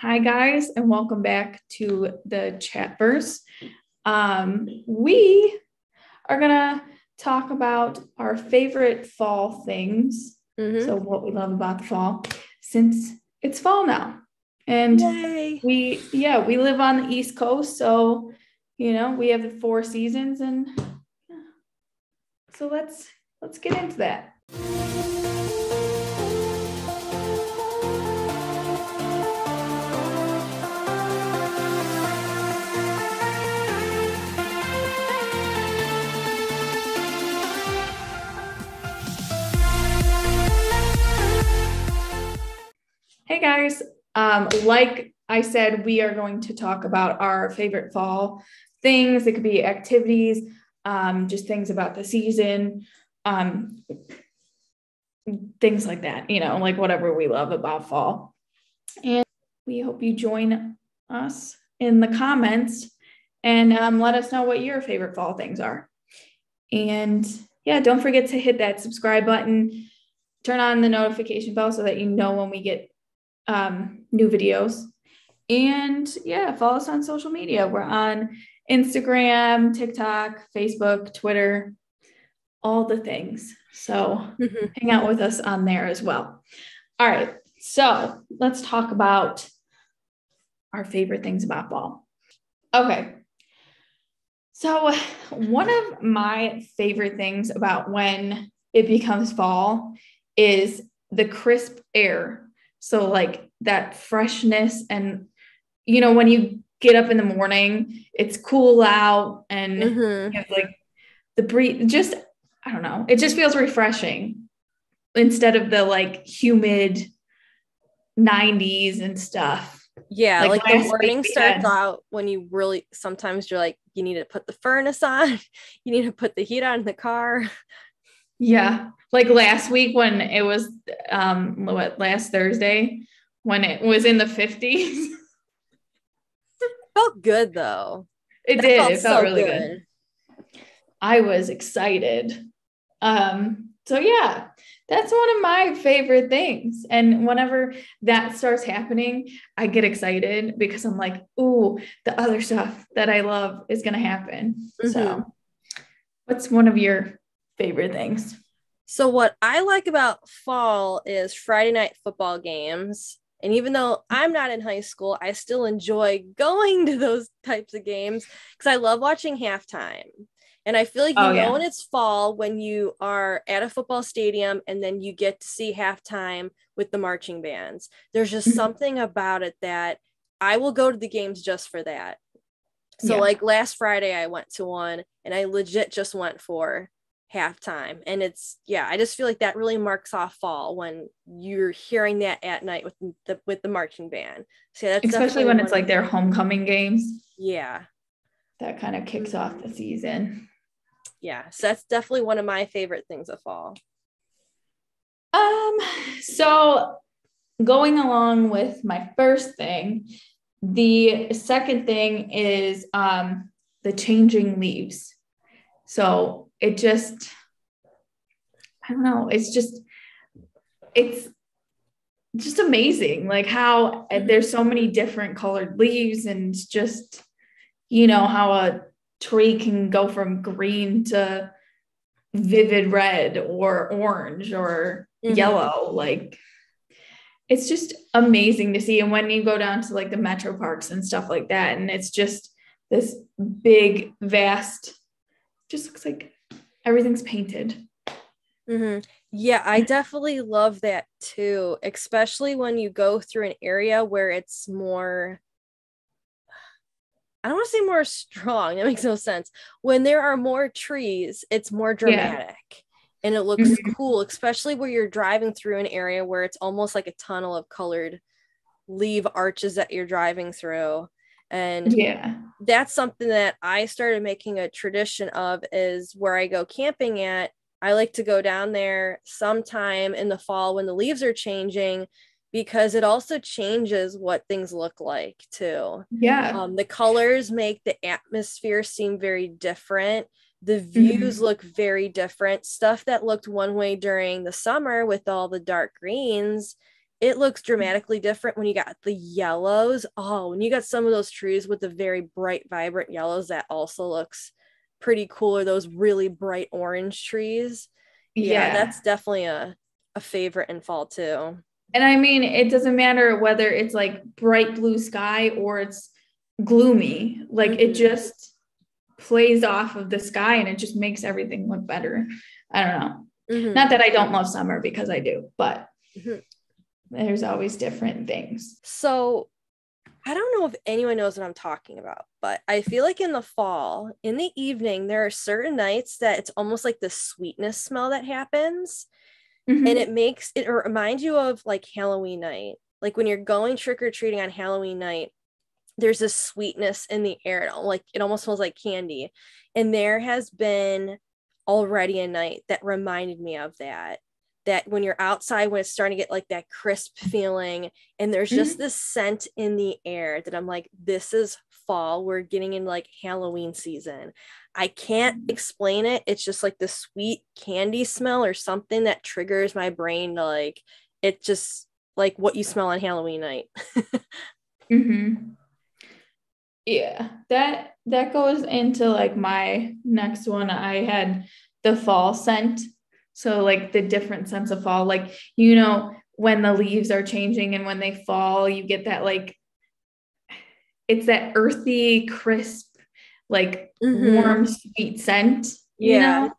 Hi, guys, and welcome back to the Chatverse. We are going to talk about our favorite fall things. So what we love about the fall, since it's fall now. And Yay. we live on the East Coast. So, we have the 4 seasons. And so let's get into that. Hey guys, like I said, we are going to talk about our favorite fall things. It could be activities, just things about the season, things like that, like whatever we love about fall. And we hope you join us in the comments and let us know what your favorite fall things are. And yeah, don't forget to hit that subscribe button, turn on the notification bell so that you know when we get new videos. And yeah, follow us on social media. We're on Instagram, TikTok, Facebook, Twitter, all the things. So hang out with us on there as well. All right, so let's talk about our favorite things about fall. Okay, so one of my favorite things about when it becomes fall is the crisp air. So like that freshness, and when you get up in the morning, it's cool out and like the breeze, just, I don't know, it just feels refreshing instead of the like humid 90s and stuff. Yeah, like the morning starts out when you really, sometimes you're like, you need to put the furnace on, you need to put the heat on in the car. Yeah, like last week when it was last Thursday when it was in the 50s. Felt good though. It felt really good. I was excited. So yeah, that's one of my favorite things. And whenever that starts happening, I get excited because I'm like, ooh, the other stuff that I love is gonna happen. So what's one of your favorite things? So what I like about fall is Friday night football games. And even though I'm not in high school, I still enjoy going to those types of games because I love watching halftime. And I feel like when it's fall, when you are at a football stadium and then you get to see halftime with the marching bands. There's just something about it that I will go to the games just for that. So like last Friday, I went to one and I legit just went for halftime. And I just feel like that really marks off fall when you're hearing that at night with the marching band. So that's especially when it's like their homecoming games. Yeah. That kind of kicks off the season. Yeah, so that's definitely one of my favorite things of fall. So going along with my first thing, the second thing is the changing leaves. So it just, I don't know, it's just amazing, like how there's so many different colored leaves, and just, how a tree can go from green to vivid red or orange or yellow. Like it's just amazing to see. And when you go down to like the metro parks and stuff like that, and it's just this big vast, just looks like everything's painted. Yeah, I definitely love that too, especially when you go through an area where it's more, I don't want to say more strong. That makes no sense. When there are more trees, it's more dramatic and it looks cool, especially where you're driving through an area where it's almost like a tunnel of colored leaf arches that you're driving through. And that's something that I started making a tradition of, is where I go camping at. I like to go down there sometime in the fall when the leaves are changing, because it also changes what things look like too. The colors make the atmosphere seem very different. The views look very different. Stuff that looked one way during the summer with all the dark greens, it looks dramatically different when you got the yellows. Oh, when you got some of those trees with the very bright, vibrant yellows, that also looks pretty cool. Or those really bright orange trees. Yeah, that's definitely a favorite in fall too. And I mean, it doesn't matter whether it's like bright blue sky or it's gloomy. Like it just plays off of the sky and it just makes everything look better. I don't know. Not that I don't love summer, because I do, but there's always different things. So I don't know if anyone knows what I'm talking about, but I feel like in the fall, in the evening, there are certain nights that it's almost like the sweetness smell that happens. And it reminds you of like Halloween night. Like when you're going trick-or-treating on Halloween night, there's this sweetness in the air. It almost smells like candy. And there has been already a night that reminded me of that when you're outside, when it's starting to get like that crisp feeling, and there's just this scent in the air that I'm like, this is fall. We're getting in like Halloween season. I can't explain it. It's just like the sweet candy smell or something that triggers my brain to like, it just like what you smell on Halloween night. Yeah, that goes into like my next one. I had the fall scent. So like the different scents of fall, like, you know, when the leaves are changing and when they fall, you get that like, it's that earthy, crisp, like warm, sweet scent, you know?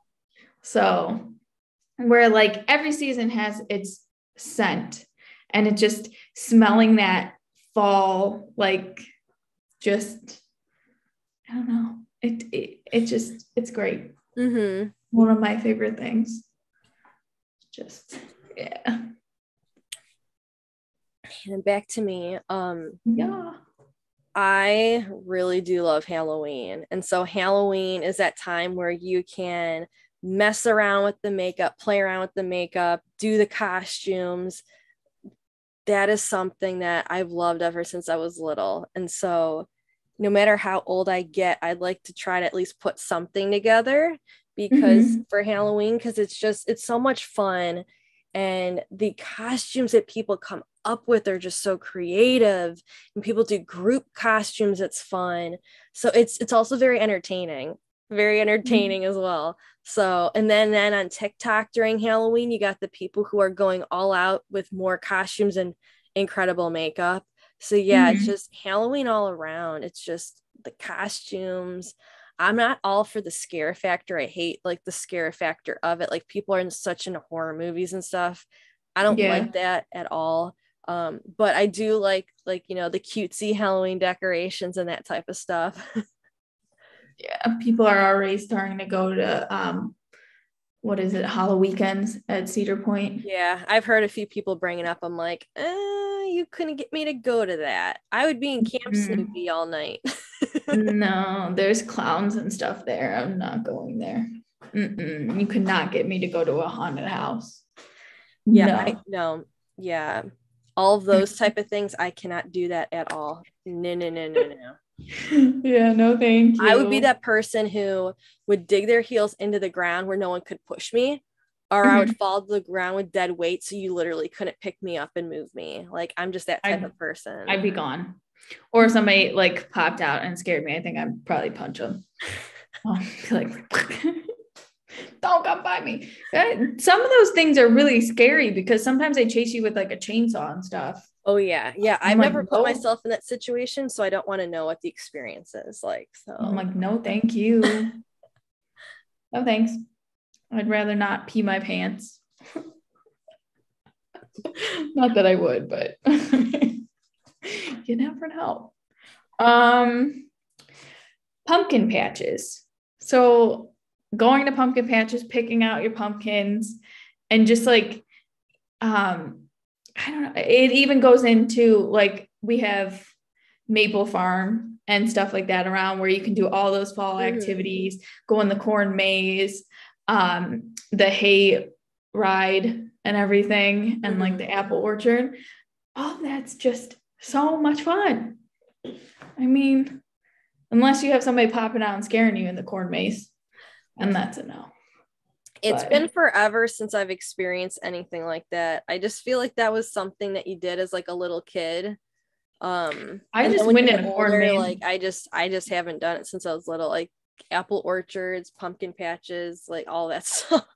So where like every season has its scent, and it just smelling that fall, like just, I don't know. It's great. One of my favorite things. Just, yeah. And back to me. I really do love Halloween. And so Halloween is that time where you can mess around with the makeup, play around with the makeup, do the costumes. That is something that I've loved ever since I was little. And so no matter how old I get, I'd like to try to at least put something together because for Halloween, because it's so much fun. And the costumes that people come up with are just so creative, and people do group costumes. It's fun. So it's also very entertaining as well. So, and then on TikTok during Halloween, you got the people who are going all out with more costumes and incredible makeup. So yeah, it's just Halloween all around. It's just the costumes. I'm not all for the scare factor. I hate like the scare factor of it. Like people are into horror movies and stuff. I don't like that at all. But I do like, you know, the cutesy Halloween decorations and that type of stuff. Yeah, people are already starting to go to what is it, Hollow Weekends at Cedar Point. Yeah, I've heard a few people bring it up. I'm like, you couldn't get me to go to that. I would be in Camp Snoopy all night. No, there's clowns and stuff there. I'm not going there. You could not get me to go to a haunted house. Yeah, no. Yeah, all of those type of things, I cannot do that at all. No. Yeah, no, thank you. I would be that person who would dig their heels into the ground where no one could push me, or I would fall to the ground with dead weight so you literally couldn't pick me up and move me. Like, I'm just that type of person. I'd be gone. Or if somebody like popped out and scared me, I think I'd probably punch them. Like, don't come by me. Some of those things are really scary because sometimes they chase you with like a chainsaw and stuff. Oh yeah. I've never put myself in that situation, so I don't want to know what the experience is like. So I'm like, no, thank you. No, thanks. I'd rather not pee my pants. Not that I would, but you never know. Pumpkin patches. So going to pumpkin patches, picking out your pumpkins, and just like, I don't know. It even goes into like, we have Maple Farm and stuff like that around where you can do all those fall activities, go in the corn maze, the hay ride and everything, and like the apple orchard. Oh, that's just so much fun. I mean, unless you have somebody popping out and scaring you in the corn maze, and that's a no. It's been forever since I've experienced anything like that. I just feel like that was something that you did as like a little kid. I just went in a corn maze. Like I just haven't done it since I was little. Like apple orchards, pumpkin patches, like all that stuff.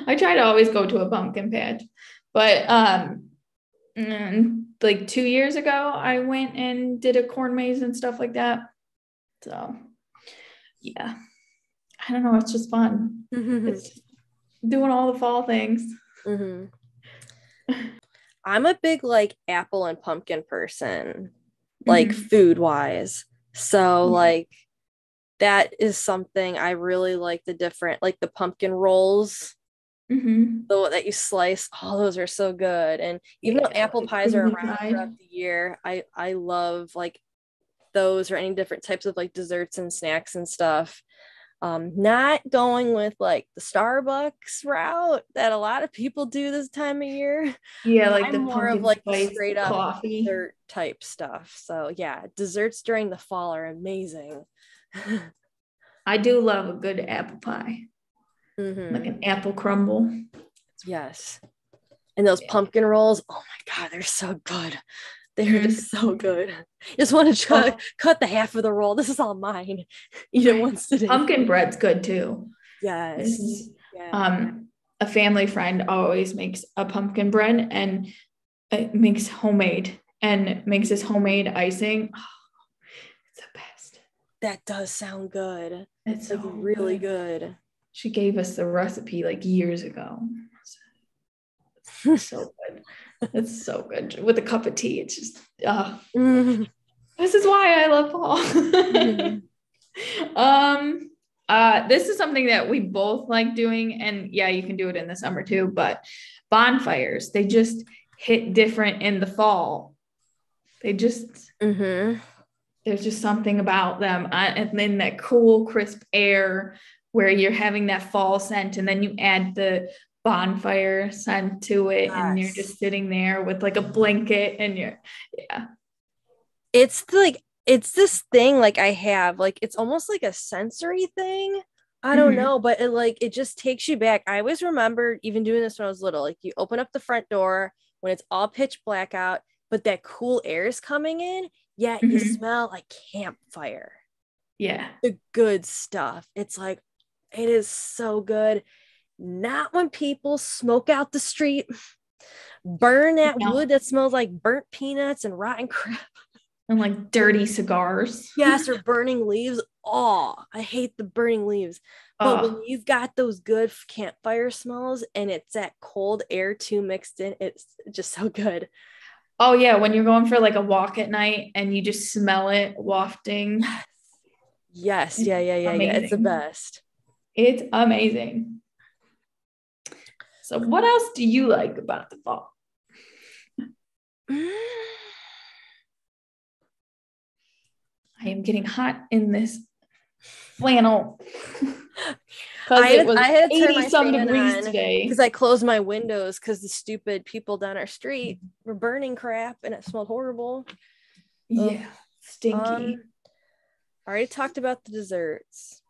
I try to always go to a pumpkin patch, but like 2 years ago, I went and did a corn maze and stuff like that. So, yeah, I don't know. It's just fun. It's doing all the fall things. I'm a big like apple and pumpkin person, like food wise. So like that is something I really like. The different, like the pumpkin rolls that you slice. Oh, those are so good. And even though apple pies are around throughout the year, I love like those or any different types of like desserts and snacks and stuff. Not going with like the Starbucks route that a lot of people do this time of year. Yeah, like I'm the more of pumpkin like spice straight up coffee dessert type stuff. So yeah, desserts during the fall are amazing. I do love a good apple pie, like an apple crumble. Yes, and those pumpkin rolls. Oh my God, they're so good. They're just so good. Just want to cut the half of the roll. This is all mine. Eat it once today. Pumpkin bread's good too. Yes. A family friend always makes a pumpkin bread and it makes homemade and makes this homemade icing. Oh, it's the best. That does sound good. It's like so really good. She gave us the recipe like years ago. It's so good. It's so good with a cup of tea. It's just this is why I love fall. This is something that we both like doing, and yeah, you can do it in the summer too, but bonfires, they just hit different in the fall. They just there's just something about them, and then that cool crisp air where you're having that fall scent, and then you add the bonfire scent to it, and you're just sitting there with like a blanket, and it's this thing like I have, like it's almost like a sensory thing. I don't know, but it just takes you back. I always remember even doing this when I was little. Like you open up the front door when it's all pitch black out, but that cool air is coming in. Yeah, you smell like campfire. Yeah, the good stuff. It's like it is so good. Not when people smoke out the street, burn that wood that smells like burnt peanuts and rotten crap. And like dirty cigars. Yes, or burning leaves. Oh, I hate the burning leaves. But when you've got those good campfire smells and it's that cold air too mixed in, it's just so good. Oh yeah, when you're going for like a walk at night and you just smell it wafting. Yes. Yeah. It's the best. It's amazing. So what else do you like about the fall? I am getting hot in this flannel. I had to turn my 80-some degrees today because I closed my windows because the stupid people down our street were burning crap and it smelled horrible. Yeah, stinky. I already talked about the desserts.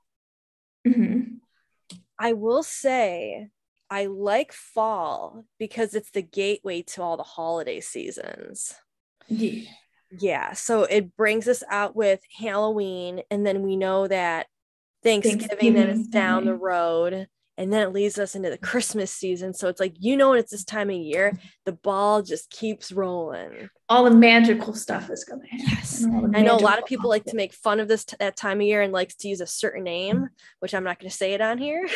I will say I like fall because it's the gateway to all the holiday seasons. Yeah, so it brings us out with Halloween, and then we know that Thanksgiving then is down the road, and then it leads us into the Christmas season. So it's like, when it's this time of year, the ball just keeps rolling. All the magical stuff is going to happen. Yes. I know a lot of people like to make fun of that time of year and likes to use a certain name, which I'm not going to say it on here.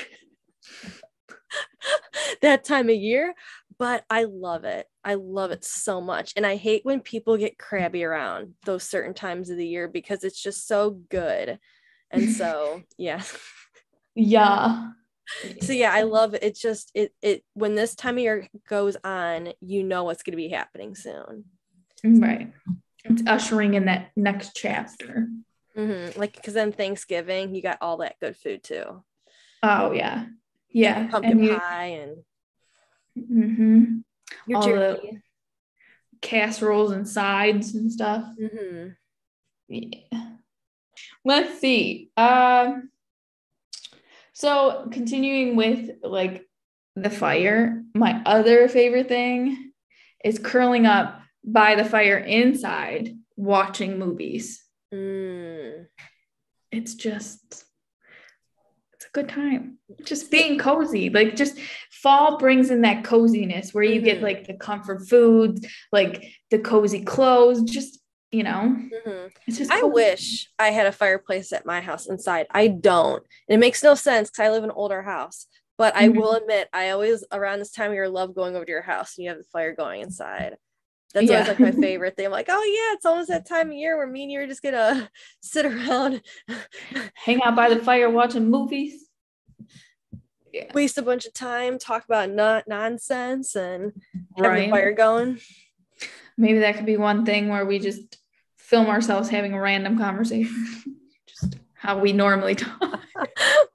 That time of year, but I love it. I love it so much. And I hate when people get crabby around those certain times of the year because it's just so good. And so, yeah. Yeah. So yeah, I love it. It's just it when this time of year goes on, what's going to be happening soon. Right. It's ushering in that next chapter. Like, because then Thanksgiving, you got all that good food too. Oh yeah. Yeah. Pumpkin pie and your all turkey. the casseroles and sides and stuff. Yeah. Let's see. So continuing with like the fire, my other favorite thing is curling up by the fire inside watching movies. It's a good time. Just being cozy. Like just fall brings in that coziness where you get like the comfort foods, like the cozy clothes, just, it's just I cozy. wish I had a fireplace at my house inside. I don't. And it makes no sense because I live in an older house. But I will admit, I always, around this time of year, love going over to your house and you have the fire going inside. That's always like my favorite thing. I'm like, oh yeah, it's almost that time of year where me and you are just gonna sit around, hang out by the fire watching movies. Yeah. Waste a bunch of time, talk about nonsense and have the fire going. Maybe that could be one thing where we just film ourselves having a random conversation. Just how we normally talk.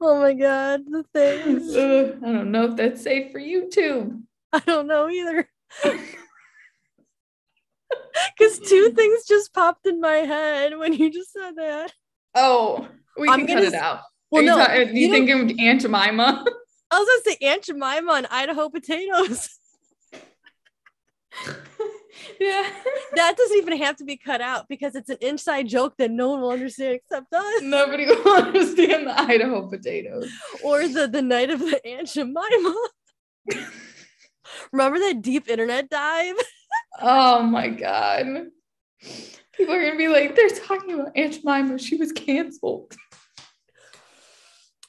Oh my God, the things. I don't know if that's safe for YouTube. I don't know either. Because two things just popped in my head when you just said that. Oh, we can cut it out. Well, no. Do you think of Aunt Jemima? I was going to say Aunt Jemima and Idaho potatoes. Yeah. That doesn't even have to be cut out because it's an inside joke that no one will understand except us. Nobody will understand the Idaho potatoes. Or the night of the Aunt Jemima. Remember that deep internet dive? Oh my God. People are going to be like, they're talking about Aunt Jemima. She was canceled.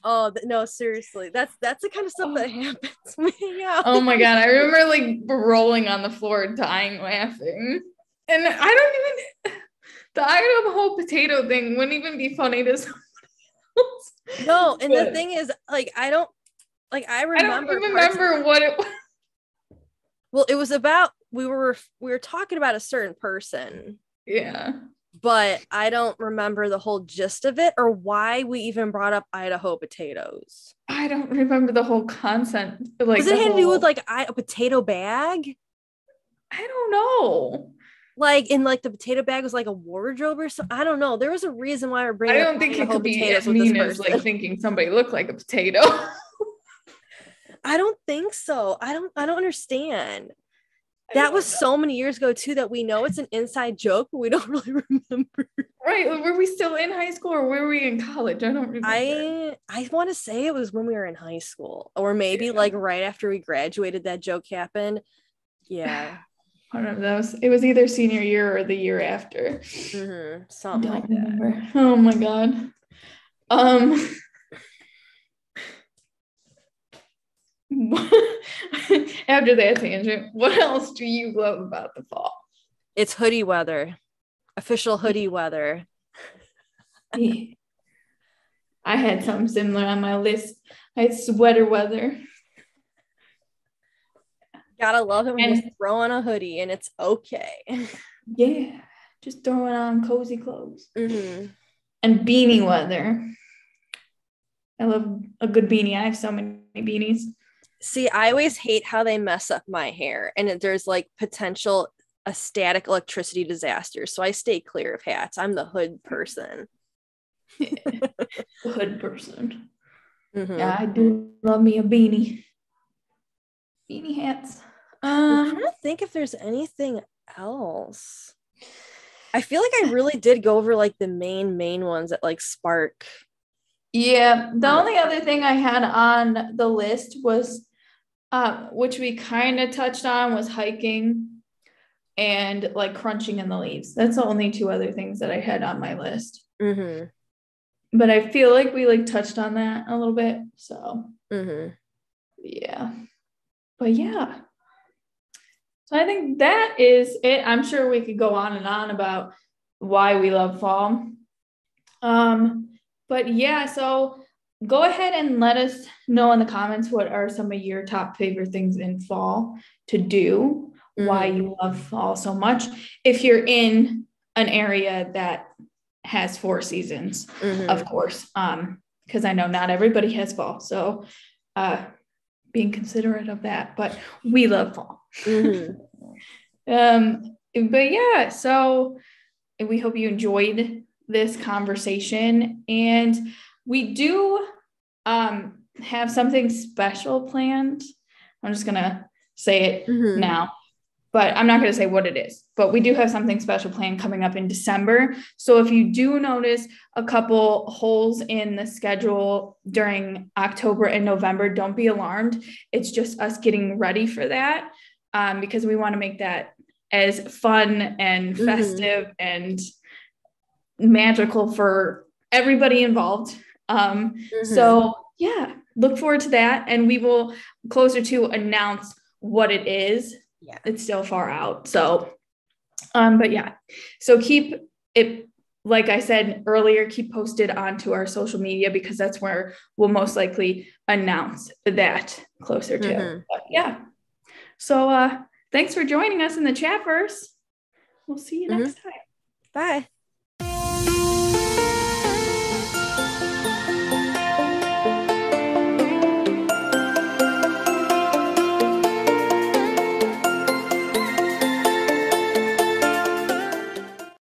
Oh, no, seriously. That's the kind of stuff that happens. Yeah. Oh my God. I remember like rolling on the floor, dying laughing. And the Idaho potato thing wouldn't even be funny to somebody else. No, and the thing is, like, I don't remember what it was. Well, it was about, we were talking about a certain person. Yeah. But I don't remember the whole gist of it or why we even brought up Idaho potatoes. I don't remember the whole concept. Like, was it had to do with like a potato bag? I don't know. Like, in like the potato bag was like a wardrobe or something. I don't know. There was a reason why we're bringing. I don't think it could be as mean as like thinking somebody looked like a potato. I don't think so. I don't understand. That was so many years ago too that we know it's an inside joke, but we don't really remember. Right? Were we still in high school or were we in college? I don't remember. I want to say it was when we were in high school, or maybe like right after we graduated. That joke happened. Yeah. I don't know. It was either senior year or the year after. Something like remember. That. Oh my God. After that tangent, what else do you love about the fall? It's hoodie weather. Official hoodie weather. Yeah. I had something similar on my list. I had sweater weather. Gotta love it when you throw on a hoodie and it's okay. Yeah, just throwing on cozy clothes. And beanie weather. I love a good beanie. I have so many beanies. See, I always hate how they mess up my hair and there's like potential a static electricity disaster. So I stay clear of hats. I'm the hood person. Hood person. Yeah, I do love me a beanie. Beanie hats. I'm trying to think if there's anything else. I feel like I really did go over like the main ones that like spark. Yeah, the only other thing I had on the list was which we kind of touched on, was hiking and like crunching in the leaves. That's the only two other things that I had on my list. But I feel like we like touched on that a little bit. So yeah. But yeah. So I think that is it. I'm sure we could go on and on about why we love fall. But yeah, so go ahead and let us know in the comments what are some of your top favorite things in fall to do, why you love fall so much. If you're in an area that has 4 seasons, of course, because I know not everybody has fall. So being considerate of that, but we love fall. But yeah, so we hope you enjoyed this conversation, and we do have something special planned. I'm just going to say it now, but I'm not going to say what it is. But we do have something special planned coming up in December. So if you do notice a couple holes in the schedule during October and November, don't be alarmed. It's just us getting ready for that, because we want to make that as fun and festive and magical for everybody involved. So yeah, look forward to that. And we will closer to announce what it is. Yeah. It's still far out. So, but yeah, so keep it, like I said earlier, keep posted onto our social media, because that's where we'll most likely announce that closer to. But yeah. So, thanks for joining us in the chatverse. We'll see you next time. Bye.